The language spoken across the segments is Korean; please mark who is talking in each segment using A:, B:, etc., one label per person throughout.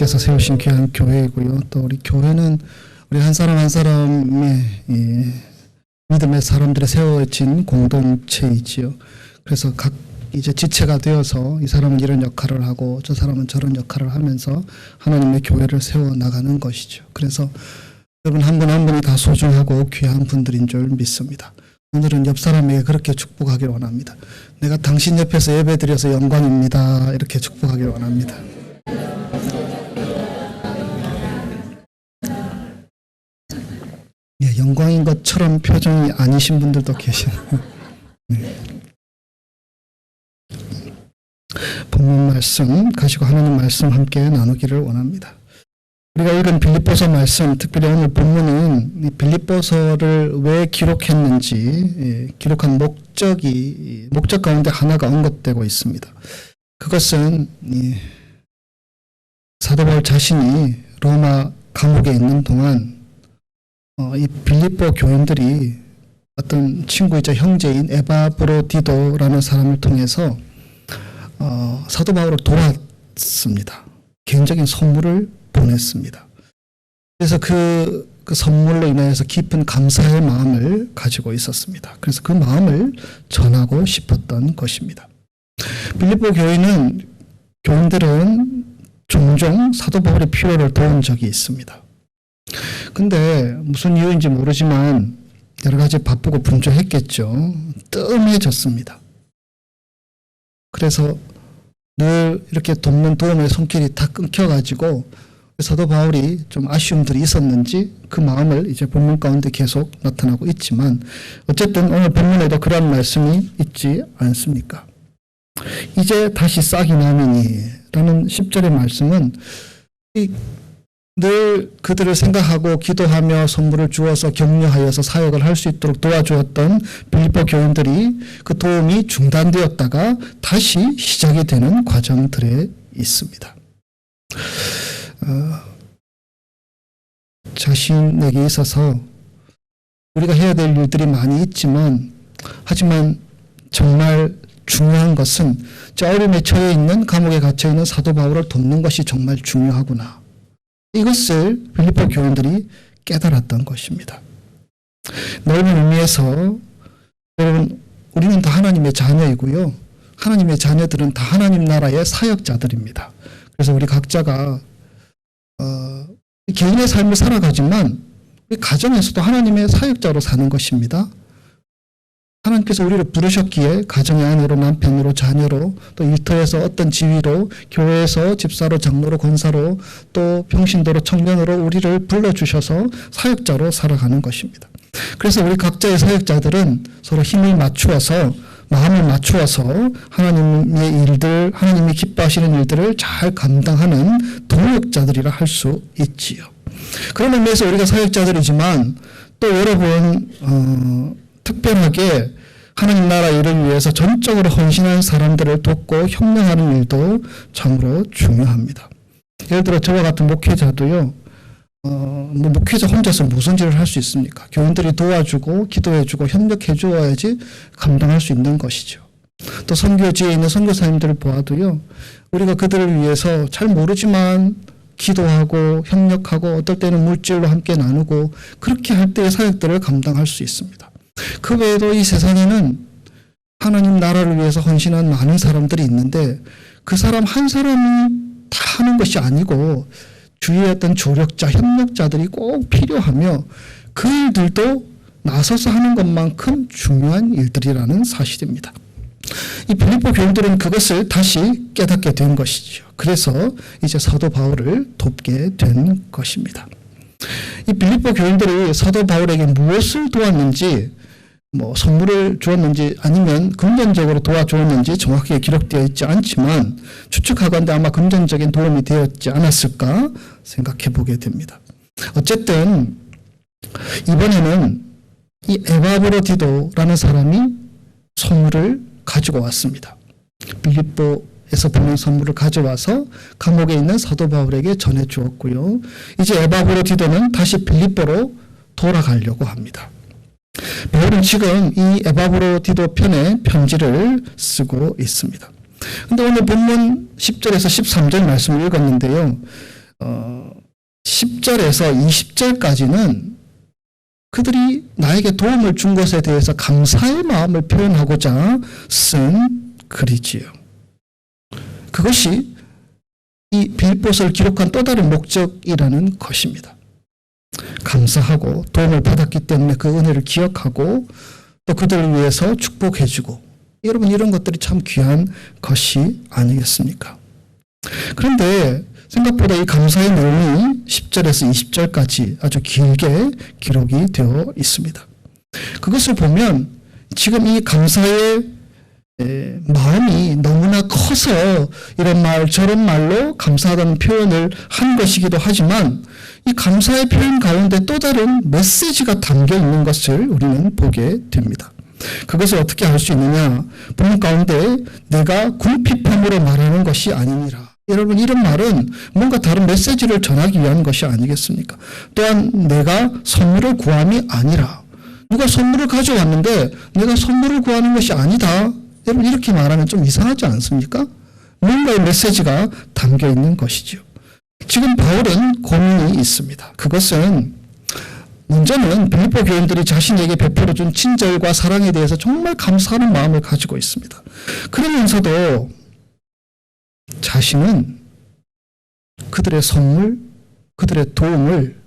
A: 하나님께서 세우신 귀한 교회이고요. 또 우리 교회는 우리 한 사람 한 사람의 믿음의 사람들의 세워진 공동체이지요. 그래서 각 이제 지체가 되어서 이 사람은 이런 역할을 하고 저 사람은 저런 역할을 하면서 하나님의 교회를 세워 나가는 것이죠. 그래서 여러분 한 분 한 분이 다 소중하고 귀한 분들인 줄 믿습니다. 오늘은 옆 사람에게 그렇게 축복하기를 원합니다. 내가 당신 옆에서 예배드려서 영광입니다. 이렇게 축복하기를 원합니다. 예, 영광인 것처럼 표정이 아니신 분들도 계시네요. 네. 본문 말씀 가지고 하나님 말씀 함께 나누기를 원합니다. 우리가 읽은 빌립보서 말씀, 특별히 오늘 본문은 이 빌립보서를 왜 기록했는지 기록한 목적 가운데 하나가 언급되고 있습니다. 그것은 사도 바울 자신이 로마 감옥에 있는 동안 이 빌립보 교인들이 어떤 친구이자 형제인 에바브로디도라는 사람을 통해서 사도 바울을 도왔습니다. 개인적인 선물을 보냈습니다. 그래서 그 선물로 인해서 깊은 감사의 마음을 가지고 있었습니다. 그래서 그 마음을 전하고 싶었던 것입니다. 빌립보 교인들은 종종 사도 바울의 필요를 도운 적이 있습니다. 근데 무슨 이유인지 모르지만 여러 가지 바쁘고 분주했겠죠. 뜸해졌습니다. 그래서 늘 이렇게 돕는 도움의 손길이 다 끊겨가지고 사도 바울이 좀 아쉬움들이 있었는지 그 마음을 이제 본문 가운데 계속 나타나고 있지만 어쨌든 오늘 본문에도 그런 말씀이 있지 않습니까? 이제 다시 싹이 나느니 라는 10절의 말씀은 늘 그들을 생각하고 기도하며 선물을 주어서 격려하여서 사역을 할 수 있도록 도와주었던 빌립보 교인들이 그 도움이 중단되었다가 다시 시작이 되는 과정들에 있습니다. 자신에게 있어서 우리가 해야 될 일들이 많이 있지만 하지만 정말 중요한 것은 저 어려움에 처해 있는 감옥에 갇혀 있는 사도 바울을 돕는 것이 정말 중요하구나. 이것을 빌립보 교인들이 깨달았던 것입니다. 넓은 의미에서 여러분 우리는 다 하나님의 자녀이고요. 하나님의 자녀들은 다 하나님 나라의 사역자들입니다. 그래서 우리 각자가 개인의 삶을 살아가지만 우리 가정에서도 하나님의 사역자로 사는 것입니다. 하나님께서 우리를 부르셨기에 가정의 아내로 남편으로 자녀로 또 일터에서 어떤 지위로 교회에서 집사로 장로로 권사로 또 평신도로 청년으로 우리를 불러주셔서 사역자로 살아가는 것입니다. 그래서 우리 각자의 사역자들은 서로 힘을 맞추어서 마음을 맞추어서 하나님의 일들, 하나님이 기뻐하시는 일들을 잘 감당하는 동역자들이라 할 수 있지요. 그런 의미에서 우리가 사역자들이지만 또 여러분 특별하게 하나님 나라 일을 위해서 전적으로 헌신한 사람들을 돕고 협력하는 일도 참으로 중요합니다. 예를 들어 저와 같은 목회자도요. 목회자 혼자서 무슨 일을 할 수 있습니까? 교인들이 도와주고 기도해주고 협력해주어야지 감당할 수 있는 것이죠. 또 선교지에 있는 선교사님들을 보아도요. 우리가 그들을 위해서 잘 모르지만 기도하고 협력하고 어떨 때는 물질로 함께 나누고 그렇게 할 때의 사역들을 감당할 수 있습니다. 그 외에도 이 세상에는 하나님 나라를 위해서 헌신한 많은 사람들이 있는데 그 사람 한 사람이 다 하는 것이 아니고 주위에 어떤 조력자, 협력자들이 꼭 필요하며 그 일들도 나서서 하는 것만큼 중요한 일들이라는 사실입니다. 이 빌립보 교인들은 그것을 다시 깨닫게 된 것이죠. 그래서 이제 사도 바울을 돕게 된 것입니다. 이 빌립보 교인들이 사도 바울에게 무엇을 도왔는지 선물을 주었는지 아니면 금전적으로 도와주었는지 정확하게 기록되어 있지 않지만 추측하건대 아마 금전적인 도움이 되었지 않았을까 생각해 보게 됩니다. 어쨌든 이번에는 이 에바브로디도라는 사람이 선물을 가지고 왔습니다. 빌립보에서 보낸 선물을 가져와서 감옥에 있는 사도 바울에게 전해 주었고요. 이제 에바브로디도는 다시 빌립보로 돌아가려고 합니다. 바울은 지금 이 에바브로디도 편에 편지를 쓰고 있습니다. 그런데 오늘 본문 10절에서 13절 말씀을 읽었는데요. 10절에서 20절까지는 그들이 나에게 도움을 준 것에 대해서 감사의 마음을 표현하고자 쓴 글이지요. 그것이 이 빌립보서를 기록한 또 다른 목적이라는 것입니다. 감사하고 도움을 받았기 때문에 그 은혜를 기억하고 또 그들을 위해서 축복해주고, 여러분 이런 것들이 참 귀한 것이 아니겠습니까? 그런데 생각보다 이 감사의 내용이 10절에서 20절까지 아주 길게 기록이 되어 있습니다. 그것을 보면 지금 이 감사의 마음이 너무나 커서 이런 말 저런 말로 감사하다는 표현을 한 것이기도 하지만, 이 감사의 표현 가운데 또 다른 메시지가 담겨 있는 것을 우리는 보게 됩니다. 그것을 어떻게 알 수 있느냐? 본문 가운데 내가 궁핍함으로 말하는 것이 아니니라. 여러분 이런 말은 뭔가 다른 메시지를 전하기 위한 것이 아니겠습니까? 또한 내가 선물을 구함이 아니라, 누가 선물을 가져왔는데 내가 선물을 구하는 것이 아니다. 여러분 이렇게 말하면 좀 이상하지 않습니까? 뭔가의 메시지가 담겨 있는 것이죠. 지금 바울은 고민이 있습니다. 그것은 먼저는 빌립보 교인들이 자신에게 베풀어준 친절과 사랑에 대해서 정말 감사하는 마음을 가지고 있습니다. 그러면서도 자신은 그들의 선물, 그들의 도움을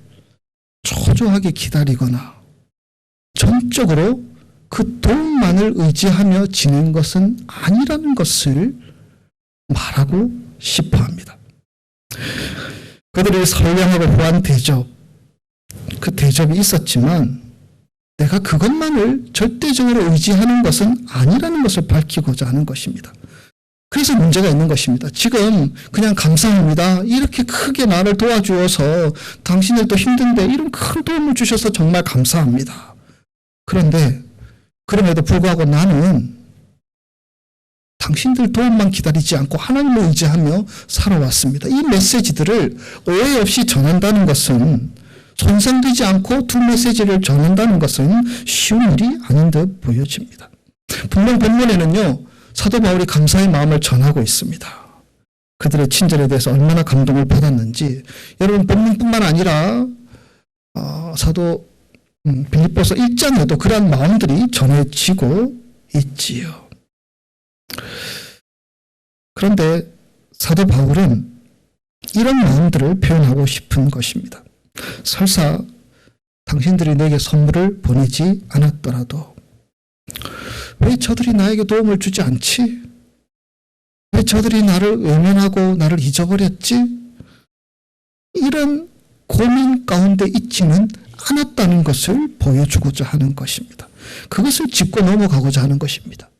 A: 초조하게 기다리거나 전적으로 그 도움만을 의지하며 지낸 것은 아니라는 것을 말하고 싶어 합니다. 그들의 선량하고 후한 대접, 그 대접이 있었지만 내가 그것만을 절대적으로 의지하는 것은 아니라는 것을 밝히고자 하는 것입니다. 그래서 문제가 있는 것입니다. 지금 그냥 감사합니다, 이렇게 크게 나를 도와주어서 당신들도 힘든데 이런 큰 도움을 주셔서 정말 감사합니다. 그런데 그럼에도 불구하고 나는 당신들 도움만 기다리지 않고 하나님을 의지하며 살아왔습니다. 이 메시지들을 오해 없이 전한다는 것은, 손상되지 않고 두 메시지를 전한다는 것은 쉬운 일이 아닌 듯 보여집니다. 분명 본문에는요, 사도 바울이 감사의 마음을 전하고 있습니다. 그들의 친절에 대해서 얼마나 감동을 받았는지, 여러분 본문뿐만 아니라 사도 빌립보서 1장에도 그러한 마음들이 전해지고 있지요. 그런데 사도 바울은 이런 마음들을 표현하고 싶은 것입니다. 설사 당신들이 내게 선물을 보내지 않았더라도 왜 저들이 나에게 도움을 주지 않지? 왜 저들이 나를 외면하고 나를 잊어버렸지? 이런 고민 가운데 있지는 않았다는 것을 보여주고자 하는 것입니다. 그것을 짚고 넘어가고자 하는 것입니다.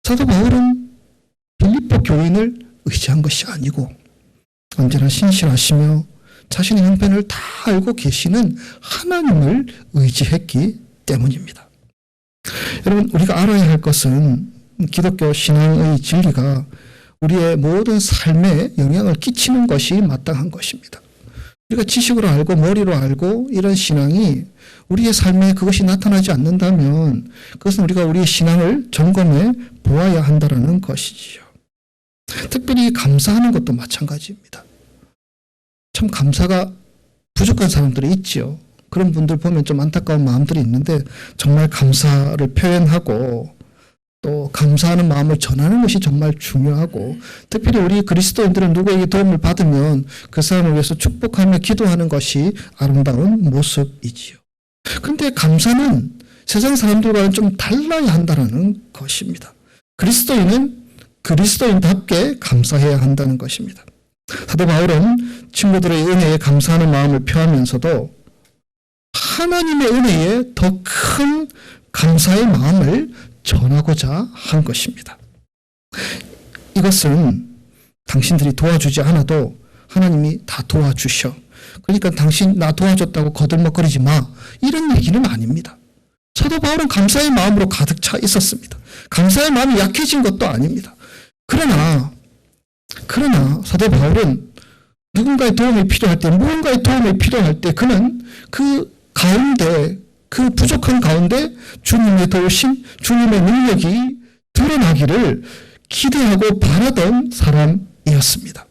A: 사도 바울은 빌립보 교인을 의지한 것이 아니고 언제나 신실하시며 자신의 형편을 다 알고 계시는 하나님을 의지했기 때문입니다. 여러분 우리가 알아야 할 것은 기독교 신앙의 진리가 우리의 모든 삶에 영향을 끼치는 것이 마땅한 것입니다. 우리가 지식으로 알고 머리로 알고 이런 신앙이 우리의 삶에 그것이 나타나지 않는다면 그것은 우리가 우리의 신앙을 점검해 보아야 한다는 것이지요. 특별히 감사하는 것도 마찬가지입니다. 참 감사가 부족한 사람들이 있지요. 그런 분들 보면 좀 안타까운 마음들이 있는데 정말 감사를 표현하고 또 감사하는 마음을 전하는 것이 정말 중요하고, 특별히 우리 그리스도인들은 누구에게 도움을 받으면 그 사람을 위해서 축복하며 기도하는 것이 아름다운 모습이지요. 그런데 감사는 세상 사람들과는 좀 달라야 한다는 것입니다. 그리스도인은 그리스도인답게 감사해야 한다는 것입니다. 사도 바울은 친구들의 은혜에 감사하는 마음을 표하면서도 하나님의 은혜에 더 큰 감사의 마음을 전하고자 한 것입니다. 이것은 당신들이 도와주지 않아도 하나님이 다 도와주셔. 그러니까 당신 나 도와줬다고 거들먹거리지 마. 이런 얘기는 아닙니다. 사도 바울은 감사의 마음으로 가득 차 있었습니다. 감사의 마음이 약해진 것도 아닙니다. 그러나 사도 바울은 누군가의 도움이 필요할 때, 무언가의 도움이 필요할 때 그는 그 가운데, 그 부족한 가운데 주님의 도우심, 주님의 능력이 드러나기를 기대하고 바라던 사람이었습니다.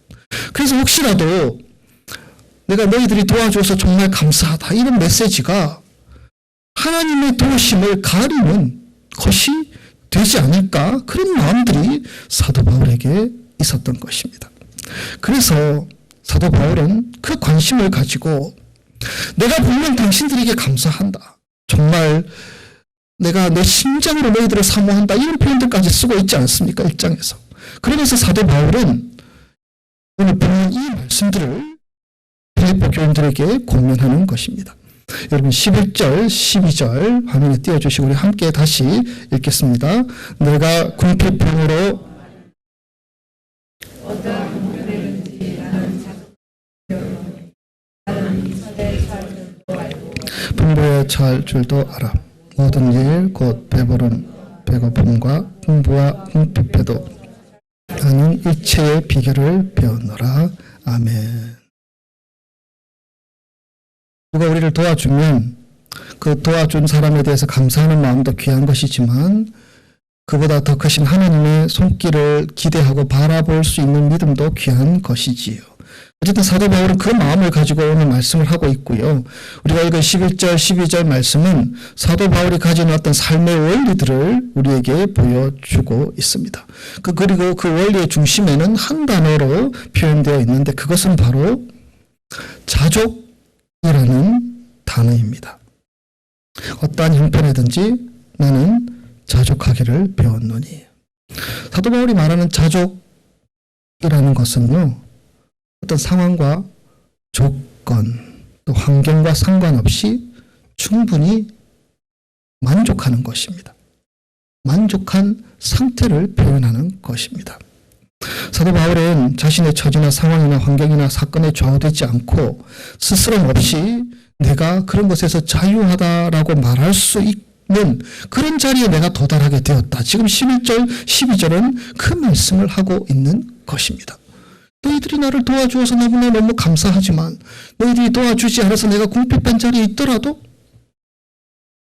A: 그래서 혹시라도 내가 너희들이 도와줘서 정말 감사하다. 이런 메시지가 하나님의 도우심을 가리는 것이 되지 않을까? 그런 마음들이 사도 바울에게 있었던 것입니다. 그래서 사도 바울은 그 관심을 가지고 내가 분명 당신들에게 감사한다. 정말 내가 내 심장으로 너희들을 사모한다. 이런 표현들까지 쓰고 있지 않습니까? 1장에서. 그러면서 사도 바울은 오늘 보는 이 말씀들을 빌립보 교인들에게 권면하는 것입니다. 여러분 11절, 12절 화면에 띄워주시고 우리 함께 다시 읽겠습니다. 내가 궁핍함으로 풍부에 처할 줄도 알아. 모든 일 곧 배부름, 배고픔과 풍부와 궁핍해도 나는 일체의 비결을 배웠노라. 아멘. 누가 우리를 도와주면 그 도와준 사람에 대해서 감사하는 마음도 귀한 것이지만 그보다 더 크신 하나님의 손길을 기대하고 바라볼 수 있는 믿음도 귀한 것이지요. 어쨌든 사도 바울은 그 마음을 가지고 오늘 말씀을 하고 있고요. 우리가 읽은 11절, 12절 말씀은 사도 바울이 가진 어떤 삶의 원리들을 우리에게 보여주고 있습니다. 그리고 그 원리의 중심에는 한 단어로 표현되어 있는데 그것은 바로 자족이라는 단어입니다. 어떠한 형편이든지 나는 자족하기를 배웠노니. 사도 바울이 말하는 자족이라는 것은요, 어떤 상황과 조건 또 환경과 상관없이 충분히 만족하는 것입니다. 만족한 상태를 표현하는 것입니다. 사도 바울은 자신의 처지나 상황이나 환경이나 사건에 좌우되지 않고 스스럼 없이 내가 그런 것에서 자유하다라고 말할 수 있는 그런 자리에 내가 도달하게 되었다. 지금 11절, 12절은 그 말씀을 하고 있는 것입니다. 너희들이 나를 도와주어서 너무 감사하지만 너희들이 도와주지 않아서 내가 궁핍한 자리에 있더라도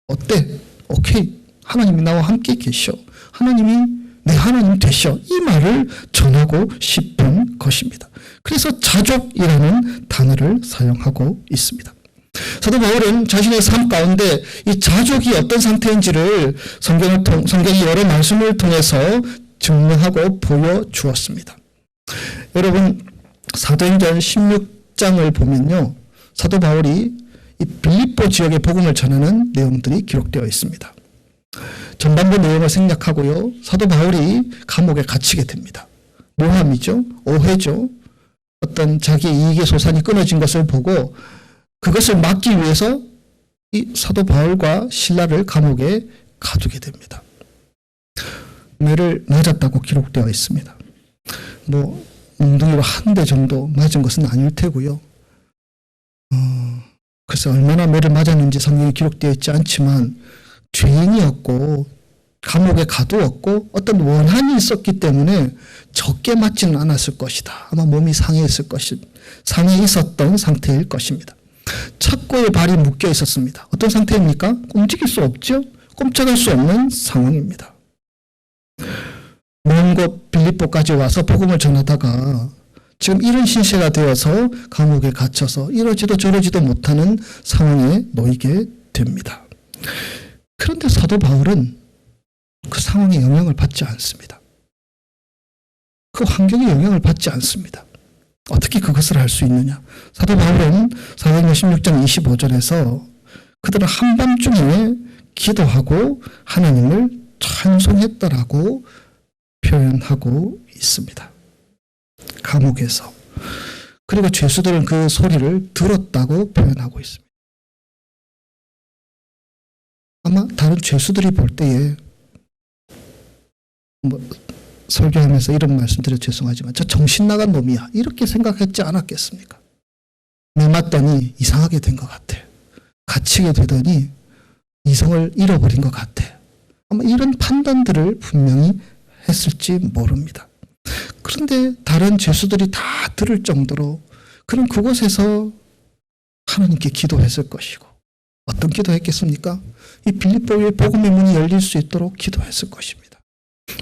A: 어때? 오케이. 하나님이 나와 함께 계셔. 하나님이 내 하나님 되셔. 이 말을 전하고 싶은 것입니다. 그래서 자족이라는 단어를 사용하고 있습니다. 사도 바울은 자신의 삶 가운데 이 자족이 어떤 상태인지를 성경의 여러 말씀을 통해서 증명하고 보여주었습니다. 여러분 사도행전 16장을 보면요, 사도 바울이 이 빌립보 지역의 복음을 전하는 내용들이 기록되어 있습니다. 전반부 내용을 생략하고요, 사도 바울이 감옥에 갇히게 됩니다. 모함이죠, 오해죠. 어떤 자기의 이익의 소산이 끊어진 것을 보고 그것을 막기 위해서 이 사도 바울과 실라를 감옥에 가두게 됩니다. 매를 맞았다고 기록되어 있습니다. 몽둥이로 한 대 정도 맞은 것은 아닐 테고요. 그래서 얼마나 매를 맞았는지 성경에 기록되어 있지 않지만 죄인이었고 감옥에 가두었고 어떤 원한이 있었기 때문에 적게 맞지는 않았을 것이다. 아마 몸이 상해 있었던 상태일 것입니다. 착고에 발이 묶여 있었습니다. 어떤 상태입니까? 움직일 수 없죠. 꼼짝할 수 없는 상황입니다. 먼 곳 빌립보까지 와서 복음을 전하다가 지금 이런 신세가 되어서 감옥에 갇혀서 이러지도 저러지도 못하는 상황에 놓이게 됩니다. 그런데 사도 바울은 그 상황에 영향을 받지 않습니다. 그 환경에 영향을 받지 않습니다. 어떻게 그것을 할 수 있느냐? 사도 바울은 사도행전 16장 25절에서 그들은 한밤중에 기도하고 하나님을 찬송했다라고 표현하고 있습니다. 감옥에서. 그리고 죄수들은 그 소리를 들었다고 표현하고 있습니다. 아마 다른 죄수들이 볼 때에 설교하면서 이런 말씀드려 죄송하지만 저 정신 나간 놈이야 이렇게 생각했지 않았겠습니까? 매 맞더니 이상하게 된 것 같아. 갇히게 되더니 이성을 잃어버린 것 같아. 아마 이런 판단들을 분명히 했을지 모릅니다. 그런데 다른 죄수들이 다 들을 정도로 그는 그곳에서 하나님께 기도했을 것이고, 어떤 기도했겠습니까? 이 빌립보의 복음의 문이 열릴 수 있도록 기도했을 것입니다.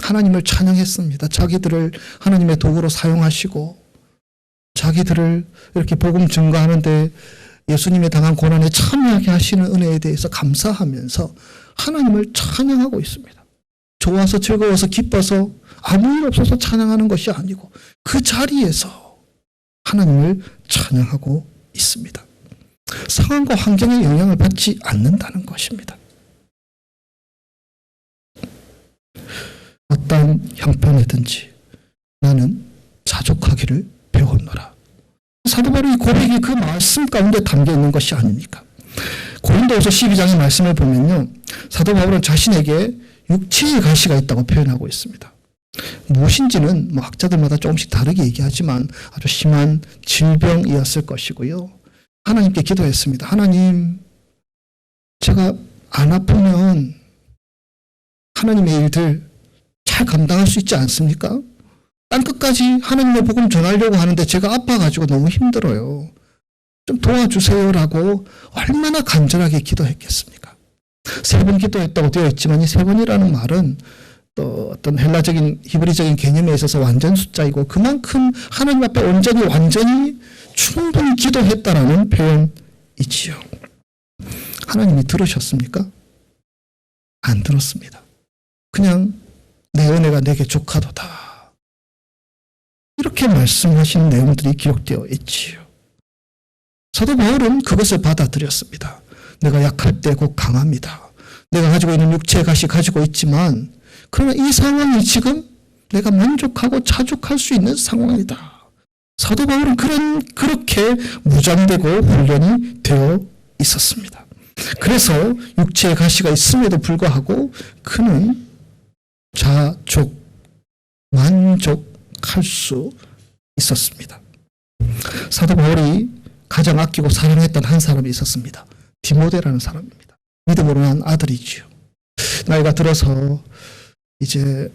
A: 하나님을 찬양했습니다. 자기들을 하나님의 도구로 사용하시고 자기들을 이렇게 복음 증거하는데 예수님이 당한 고난에 참여하게 하시는 은혜에 대해서 감사하면서 하나님을 찬양하고 있습니다. 좋아서 즐거워서 기뻐서 아무 일 없어서 찬양하는 것이 아니고 그 자리에서 하나님을 찬양하고 있습니다. 상황과 환경에 영향을 받지 않는다는 것입니다. 어떤 형편이든지 나는 자족하기를 배웠노라. 사도 바울의 고백이 그 말씀 가운데 담겨 있는 것이 아닙니까? 고린도후서 12장의 말씀을 보면요, 사도 바울은 자신에게 육체의 가시가 있다고 표현하고 있습니다. 무엇인지는 뭐 학자들마다 조금씩 다르게 얘기하지만 아주 심한 질병이었을 것이고요. 하나님께 기도했습니다. 하나님, 제가 안 아프면 하나님의 일들 잘 감당할 수 있지 않습니까? 땅끝까지 하나님의 복음 전하려고 하는데 제가 아파가지고 너무 힘들어요. 좀 도와주세요라고 얼마나 간절하게 기도했겠습니까? 3번 기도했다고 되어 있지만 이 3번이라는 말은 또 어떤 헬라적인 히브리적인 개념에 있어서 완전 숫자이고 그만큼 하나님 앞에 온전히 완전히 충분히 기도했다라는 표현이지요. 하나님이 들으셨습니까? 안 들었습니다. 그냥 내 은혜가 내게 족하도다. 이렇게 말씀하신 내용들이 기록되어 있지요. 사도 바울은 그것을 받아들였습니다. 내가 약할 때 곧 강합니다. 내가 가지고 있는 육체의 가시 가지고 있지만 그러나 이 상황이 지금 내가 만족하고 자족할 수 있는 상황이다. 사도 바울은 그렇게 무장되고 훈련이 되어 있었습니다. 그래서 육체의 가시가 있음에도 불구하고 그는 자족, 만족할 수 있었습니다. 사도 바울이 가장 아끼고 사랑했던 한 사람이 있었습니다. 디모데라는 사람입니다. 믿음으로 난 아들이지요. 나이가 들어서 이제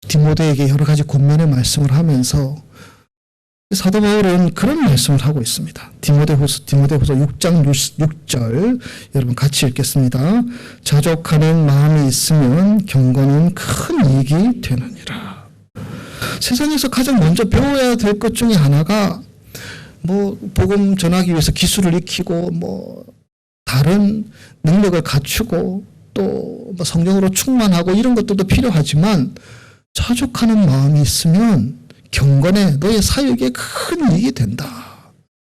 A: 디모데에게 여러 가지 권면의 말씀을 하면서 사도 바울은 그런 말씀을 하고 있습니다. 디모데후서 6장 6절 여러분 같이 읽겠습니다. 자족하는 마음이 있으면 경건은 큰 이익이 되느니라. 세상에서 가장 먼저 배워야 될 것 중에 하나가 뭐 복음 전하기 위해서 기술을 익히고 뭐 다른 능력을 갖추고 또 뭐 성령으로 충만하고 이런 것들도 필요하지만 자족하는 마음이 있으면 경건에 너의 사역에 큰 이익이 된다.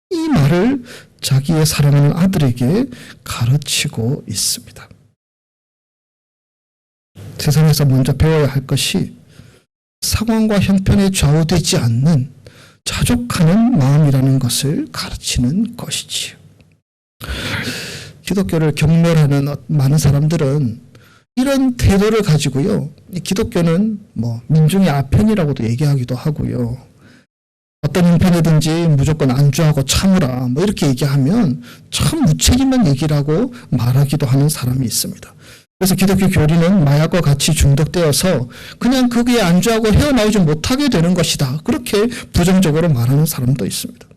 A: 이 말을 자기의 사랑하는 아들에게 가르치고 있습니다. 세상에서 먼저 배워야 할 것이 상황과 형편에 좌우되지 않는 자족하는 마음이라는 것을 가르치는 것이지요. 기독교를 경멸하는 많은 사람들은 이런 태도를 가지고요. 기독교는 뭐 민중의 아편이라고도 얘기하기도 하고요. 어떤 형편이든지 무조건 안주하고 참으라 뭐 이렇게 얘기하면 참 무책임한 얘기라고 말하기도 하는 사람이 있습니다. 그래서 기독교 교리는 마약과 같이 중독되어서 그냥 거기에 안주하고 헤어나오지 못하게 되는 것이다. 그렇게 부정적으로 말하는 사람도 있습니다.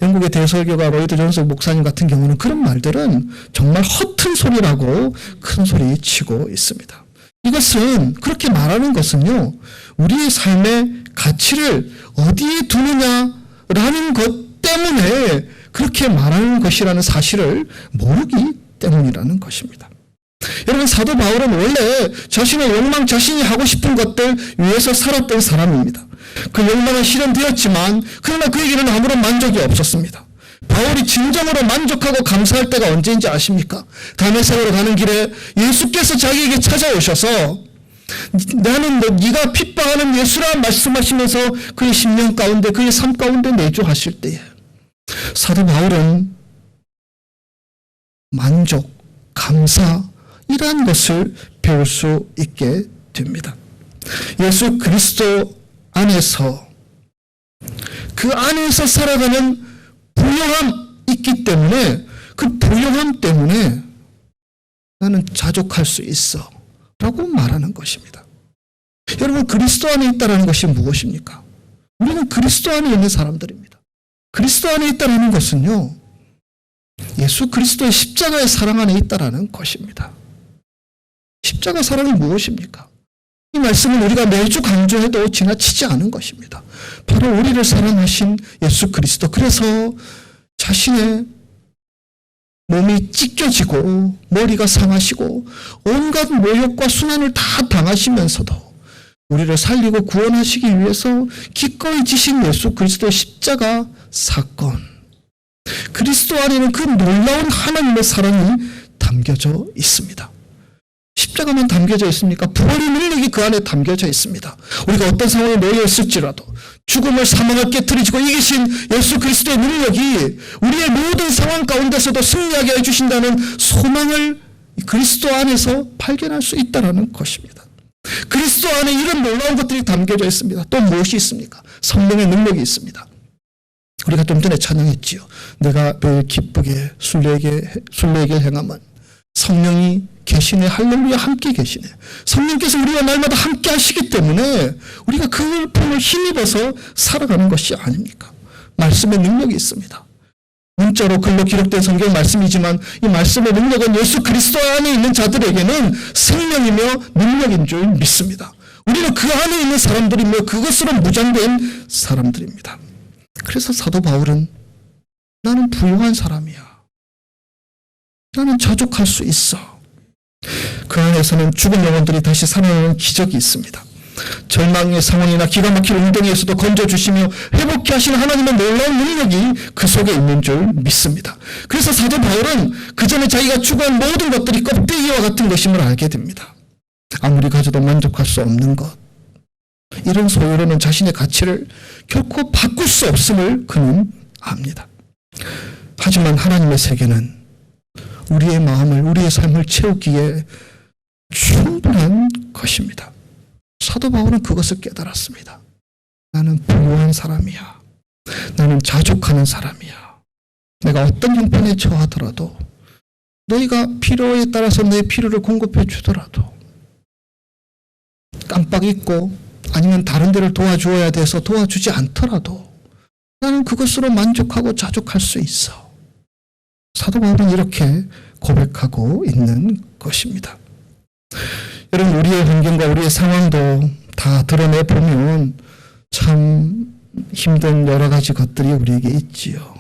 A: 영국의 대설교가 로이드 존스 목사님 같은 경우는 그런 말들은 정말 허튼 소리라고 큰 소리 치고 있습니다. 이것은 그렇게 말하는 것은요. 우리의 삶의 가치를 어디에 두느냐라는 것 때문에 그렇게 말하는 것이라는 사실을 모르기 때문이라는 것입니다. 여러분 사도 바울은 원래 자신의 욕망, 자신이 하고 싶은 것들 위해서 살았던 사람입니다. 그 욕망은 실현되었지만 그러나 그에게는 아무런 만족이 없었습니다. 바울이 진정으로 만족하고 감사할 때가 언제인지 아십니까? 다메섹으로 가는 길에 예수께서 자기에게 찾아오셔서 나는 네가 핍박하는 예수라 말씀하시면서 그의 심령 가운데 그의 삶 가운데 내주하실 때에 사도 바울은 만족, 감사 이러한 것을 배울 수 있게 됩니다. 예수 그리스도 안에서 그 안에서 살아가는 부요함이 있기 때문에 그 부요함 때문에 나는 자족할 수 있어 라고 말하는 것입니다. 여러분 그리스도 안에 있다는 것이 무엇입니까? 우리는 그리스도 안에 있는 사람들입니다. 그리스도 안에 있다는 것은요 예수 그리스도의 십자가의 사랑 안에 있다는 것입니다. 십자가 사랑이 무엇입니까? 이 말씀은 우리가 매주 강조해도 지나치지 않은 것입니다. 바로 우리를 사랑하신 예수 그리스도. 그래서 자신의 몸이 찢겨지고 머리가 상하시고 온갖 모욕과 순환을 다 당하시면서도 우리를 살리고 구원하시기 위해서 기꺼이 지신 예수 그리스도의 십자가 사건. 그리스도 안에는 그 놀라운 하나님의 사랑이 담겨져 있습니다. 십자가만 담겨져 있습니까? 부활의 능력이 그 안에 담겨져 있습니다. 우리가 어떤 상황에 놓여 있을지라도 죽음을 사망을 깨트리시고 이기신 예수 그리스도의 능력이 우리의 모든 상황 가운데서도 승리하게 해주신다는 소망을 그리스도 안에서 발견할 수 있다는 것입니다. 그리스도 안에 이런 놀라운 것들이 담겨져 있습니다. 또 무엇이 있습니까? 성령의 능력이 있습니다. 우리가 좀 전에 찬양했지요. 내가 매일 기쁘게 순례에게 행함은 성령이 계시네. 할렐루야, 함께 계시네. 성령께서 우리와 날마다 함께 하시기 때문에 우리가 그 품을 힘입어서 살아가는 것이 아닙니까? 말씀의 능력이 있습니다. 문자로 글로 기록된 성경 말씀이지만 이 말씀의 능력은 예수 그리스도 안에 있는 자들에게는 생명이며 능력인 줄 믿습니다. 우리는 그 안에 있는 사람들이며 그것으로 무장된 사람들입니다. 그래서 사도 바울은 나는 부유한 사람이야. 나는 자족할 수 있어. 그 안에서는 죽은 영혼들이 다시 살아나는 기적이 있습니다. 절망의 상황이나 기가 막힐 웅덩이에서도 건져주시며 회복케 하시는 하나님의 놀라운 능력이 그 속에 있는 줄 믿습니다. 그래서 사도 바울은 그 전에 자기가 추구한 모든 것들이 껍데기와 같은 것임을 알게 됩니다. 아무리 가져도 만족할 수 없는 것, 이런 소유로는 자신의 가치를 결코 바꿀 수 없음을 그는 압니다. 하지만 하나님의 세계는 우리의 마음을, 우리의 삶을 채우기에 충분한 것입니다. 사도 바울은 그것을 깨달았습니다. 나는 부유한 사람이야. 나는 자족하는 사람이야. 내가 어떤 형편에 처하더라도 너희가 필요에 따라서 내 필요를 공급해 주더라도 깜빡 잊고 아니면 다른 데를 도와주어야 돼서 도와주지 않더라도 나는 그것으로 만족하고 자족할 수 있어. 사도 바울은 이렇게 고백하고 있는 것입니다. 여러분, 우리의 환경과 우리의 상황도 다 드러내보면 참 힘든 여러 가지 것들이 우리에게 있지요.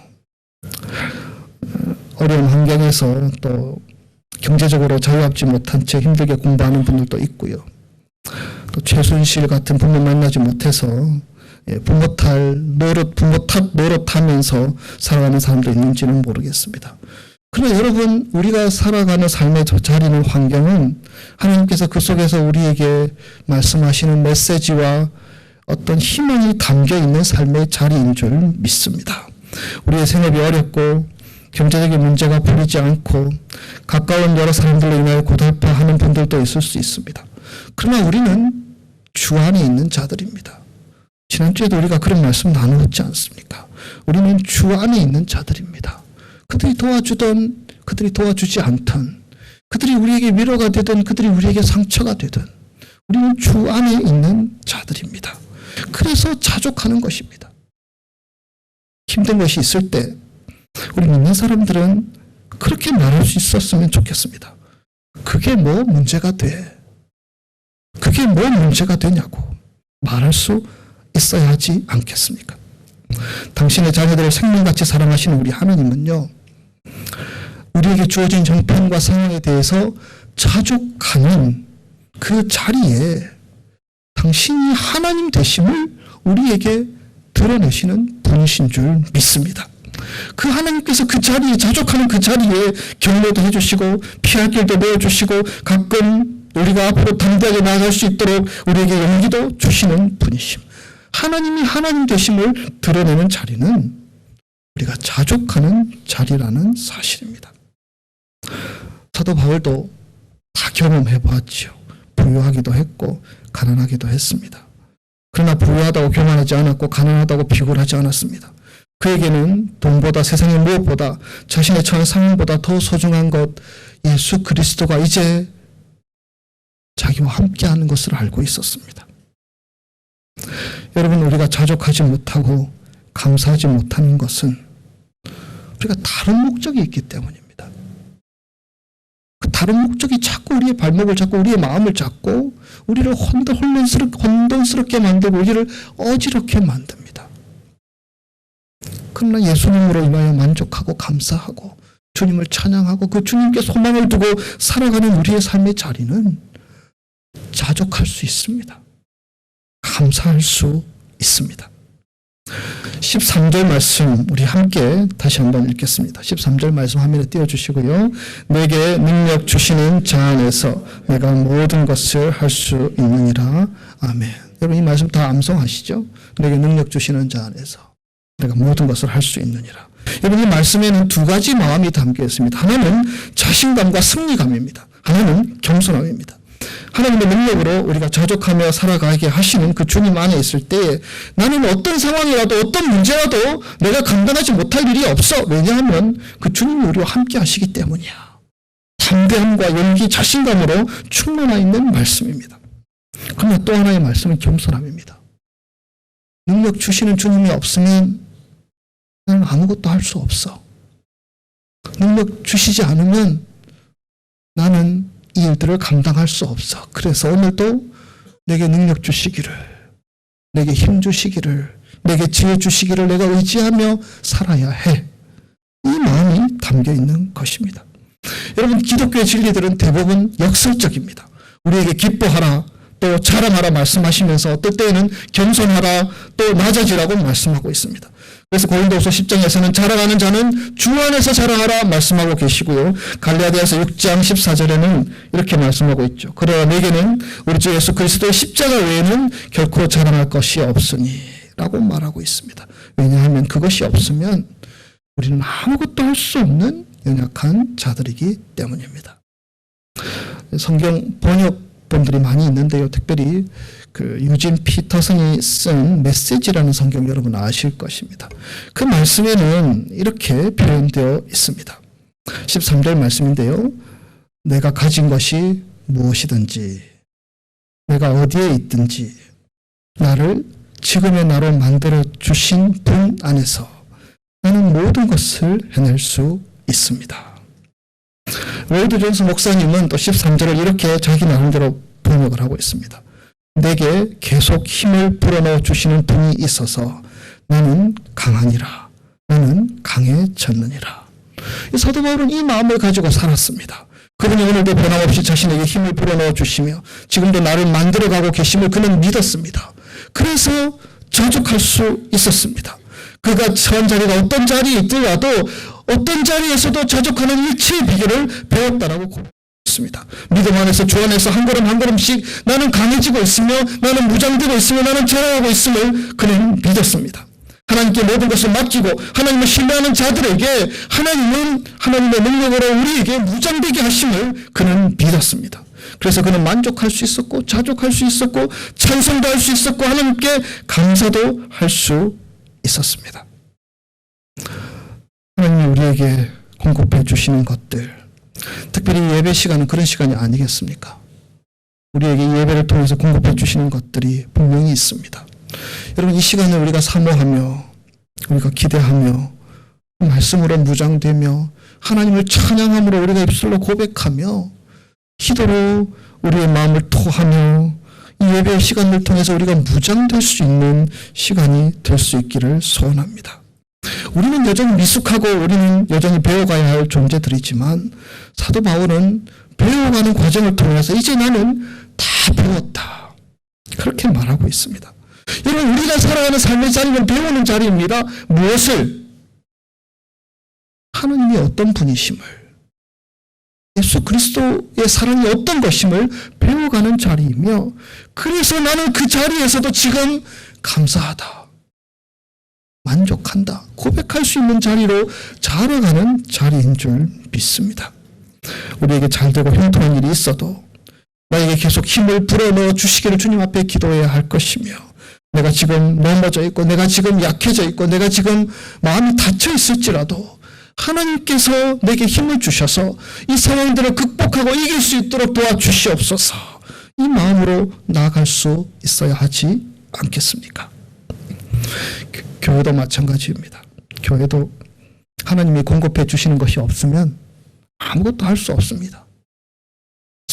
A: 어려운 환경에서 또 경제적으로 자유롭지 못한 채 힘들게 공부하는 분들도 있고요. 또 최순실 같은 부모 만나지 못해서 부모 탓 노릇하면서 살아가는 사람도 있는지는 모르겠습니다. 그러나 여러분, 우리가 살아가는 삶의 자리는, 환경은 하나님께서 그 속에서 우리에게 말씀하시는 메시지와 어떤 희망이 담겨있는 삶의 자리인 줄 믿습니다. 우리의 생업이 어렵고 경제적인 문제가 풀리지 않고 가까운 여러 사람들로 인하여 고달파하는 분들도 있을 수 있습니다. 그러나 우리는 주 안에 있는 자들입니다. 지난주에도 우리가 그런 말씀 나누었지 않습니까? 우리는 주 안에 있는 자들입니다. 그들이 도와주든 그들이 도와주지 않든, 그들이 우리에게 위로가 되든 그들이 우리에게 상처가 되든 우리는 주 안에 있는 자들입니다. 그래서 자족하는 것입니다. 힘든 것이 있을 때 우리 믿는 사람들은 그렇게 말할 수 있었으면 좋겠습니다. 그게 뭐 문제가 돼? 그게 뭐 문제가 되냐고 말할 수 있어야 하지 않겠습니까? 당신의 자녀들을 생명같이 사랑하시는 우리 하나님은요, 우리에게 주어진 형편과 상황에 대해서 자족하는 그 자리에 당신이 하나님 되심을 우리에게 드러내시는 분이신 줄 믿습니다. 그 하나님께서 그 자리에, 자족하는 그 자리에 격려도 해주시고 피할 길도 내어주시고 가끔 우리가 앞으로 담대하게 나아갈 수 있도록 우리에게 용기도 주시는 분이심, 하나님이 하나님 되심을 드러내는 자리는 우리가 자족하는 자리라는 사실입니다. 사도 바울도 다 경험해 보았지요. 부유하기도 했고 가난하기도 했습니다. 그러나 부유하다고 교만하지 않았고 가난하다고 비굴하지 않았습니다. 그에게는 돈보다, 세상의 무엇보다, 자신의 처한 상황보다 더 소중한 것, 예수 그리스도가 이제 자기와 함께하는 것을 알고 있었습니다. 여러분, 우리가 자족하지 못하고 감사하지 못하는 것은 우리가 다른 목적이 있기 때문입니다. 그 다른 목적이 자꾸 우리의 발목을 잡고 우리의 마음을 잡고 우리를 혼돈스럽게 만들고 우리를 어지럽게 만듭니다. 그러나 예수님으로 인하여 만족하고 감사하고 주님을 찬양하고 그 주님께 소망을 두고 살아가는 우리의 삶의 자리는 자족할 수 있습니다. 감사할 수 있습니다. 13절 말씀 우리 함께 다시 한번 읽겠습니다. 13절 말씀 화면에 띄워주시고요. 내게 능력 주시는 자 안에서 내가 모든 것을 할 수 있느니라. 아멘. 여러분 이 말씀 다 암송하시죠? 내게 능력 주시는 자 안에서 내가 모든 것을 할 수 있느니라. 여러분 이 말씀에는 두 가지 마음이 담겨 있습니다. 하나는 자신감과 승리감입니다. 하나는 겸손함입니다. 하나님의 능력으로 우리가 자족하며 살아가게 하시는 그 주님 안에 있을 때 나는 어떤 상황이라도 어떤 문제라도 내가 감당하지 못할 일이 없어. 왜냐하면 그 주님이 우리와 함께 하시기 때문이야. 담대함과 용기, 자신감으로 충만하 있는 말씀입니다. 그러나 또 하나의 말씀은 겸손함입니다. 능력 주시는 주님이 없으면 나는 아무것도 할 수 없어. 능력 주시지 않으면 나는 이 일들을 감당할 수 없어. 그래서 오늘도 내게 능력 주시기를, 내게 힘 주시기를, 내게 지혜 주시기를 내가 의지하며 살아야 해. 이 마음이 담겨 있는 것입니다. 여러분 기독교의 진리들은 대부분 역설적입니다. 우리에게 기뻐하라, 또 자랑하라 말씀하시면서 어떨 때에는 겸손하라, 또 낮아지라고 말씀하고 있습니다. 그래서 고린도후서 10장에서는 자랑하는 자는 주 안에서 자랑하라 말씀하고 계시고요. 갈라디아서 6장 14절에는 이렇게 말씀하고 있죠. 그러나 내게는 우리 주 예수 그리스도의 십자가 외에는 결코 자랑할 것이 없으니 라고 말하고 있습니다. 왜냐하면 그것이 없으면 우리는 아무것도 할 수 없는 연약한 자들이기 때문입니다. 성경 번역본들이 많이 있는데요. 특별히 그 유진 피터슨이 쓴 메시지라는 성경 여러분 아실 것입니다. 그 말씀에는 이렇게 표현되어 있습니다. 13절 말씀인데요. 내가 가진 것이 무엇이든지 내가 어디에 있든지 나를 지금의 나로 만들어 주신 분 안에서 나는 모든 것을 해낼 수 있습니다. 웨이드 존스 목사님은 또 13절을 이렇게 자기 나름대로 번역을 하고 있습니다. 내게 계속 힘을 불어넣어 주시는 분이 있어서 나는 강하니라. 나는 강해졌느니라. 사도 바울은 이 마음을 가지고 살았습니다. 그분이 오늘도 변함없이 자신에게 힘을 불어넣어 주시며 지금도 나를 만들어가고 계심을 그는 믿었습니다. 그래서 자족할 수 있었습니다. 그가 처한 자리가 어떤 자리에 있더라도 어떤 자리에서도 자족하는 일체의 비결을 배웠다라고 고백했습니다. 믿음 안에서 주 안에서 한 걸음 한 걸음씩 나는 강해지고 있으며 나는 무장되고 있으며 나는 자라고 있음을 그는 믿었습니다. 하나님께 모든 것을 맡기고 하나님을 신뢰하는 자들에게 하나님은 하나님의 능력으로 우리에게 무장되게 하심을 그는 믿었습니다. 그래서 그는 만족할 수 있었고 자족할 수 있었고 찬송도 할 수 있었고 하나님께 감사도 할 수 있었습니다. 하나님이 우리에게 공급해 주시는 것들, 특별히 예배 시간은 그런 시간이 아니겠습니까? 우리에게 예배를 통해서 공급해 주시는 것들이 분명히 있습니다. 여러분 이 시간을 우리가 사모하며 우리가 기대하며 말씀으로 무장되며 하나님을 찬양함으로 우리가 입술로 고백하며 기도로 우리의 마음을 토하며 이 예배의 시간을 통해서 우리가 무장될 수 있는 시간이 될 수 있기를 소원합니다. 우리는 여전히 미숙하고 우리는 여전히 배워가야 할 존재들이지만 사도 바울은 배워가는 과정을 통해서 이제 나는 다 배웠다. 그렇게 말하고 있습니다. 여러분 우리가 살아가는 삶의 자리는 배우는 자리입니다. 무엇을? 하나님이 어떤 분이심을, 예수 그리스도의 사랑이 어떤 것임을 배워가는 자리이며 그래서 나는 그 자리에서도 지금 감사하다, 만족한다, 고백할 수 있는 자리로 자라가는 자리인 줄 믿습니다. 우리에게 잘되고 형통한 일이 있어도 나에게 계속 힘을 불어넣어 주시기를 주님 앞에 기도해야 할 것이며 내가 지금 넘어져 있고 내가 지금 약해져 있고 내가 지금 마음이 닫혀 있을지라도 하나님께서 내게 힘을 주셔서 이 상황들을 극복하고 이길 수 있도록 도와주시옵소서. 이 마음으로 나아갈 수 있어야 하지 않겠습니까? 교회도 마찬가지입니다. 교회도 하나님이 공급해 주시는 것이 없으면 아무것도 할 수 없습니다.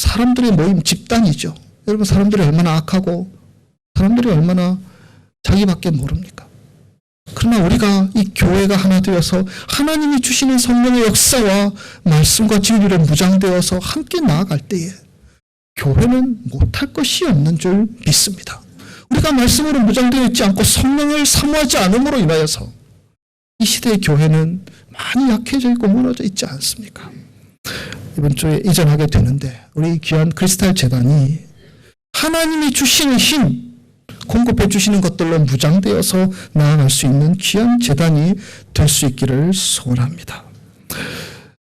A: 사람들의 모임 집단이죠. 여러분, 사람들이 얼마나 악하고 사람들이 얼마나 자기밖에 모릅니까? 그러나 우리가 이 교회가 하나 되어서 하나님이 주시는 성령의 역사와 말씀과 진리로 무장되어서 함께 나아갈 때에 교회는 못할 것이 없는 줄 믿습니다. 우리가 말씀으로 무장되어 있지 않고 성령을 사모하지 않음으로 인하여서 이 시대의 교회는 많이 약해져 있고 무너져 있지 않습니까? 이번 주에 이전하게 되는데 우리 귀한 크리스탈 재단이 하나님이 주시는 힘, 공급해 주시는 것들로 무장되어서 나아갈 수 있는 귀한 재단이 될 수 있기를 소원합니다.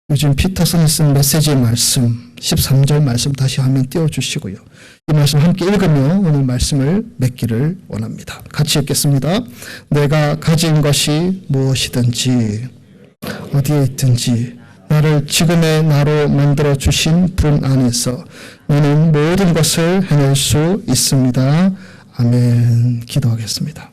A: 요즘 피터슨이 쓴 메시지의 말씀 13절 말씀 다시 화면 띄워주시고요. 이 말씀 함께 읽으며 오늘 말씀을 맺기를 원합니다. 같이 읽겠습니다. 내가 가진 것이 무엇이든지 어디에 있든지 나를 지금의 나로 만들어 주신 분 안에서 나는 모든 것을 해낼 수 있습니다. 아멘. 기도하겠습니다.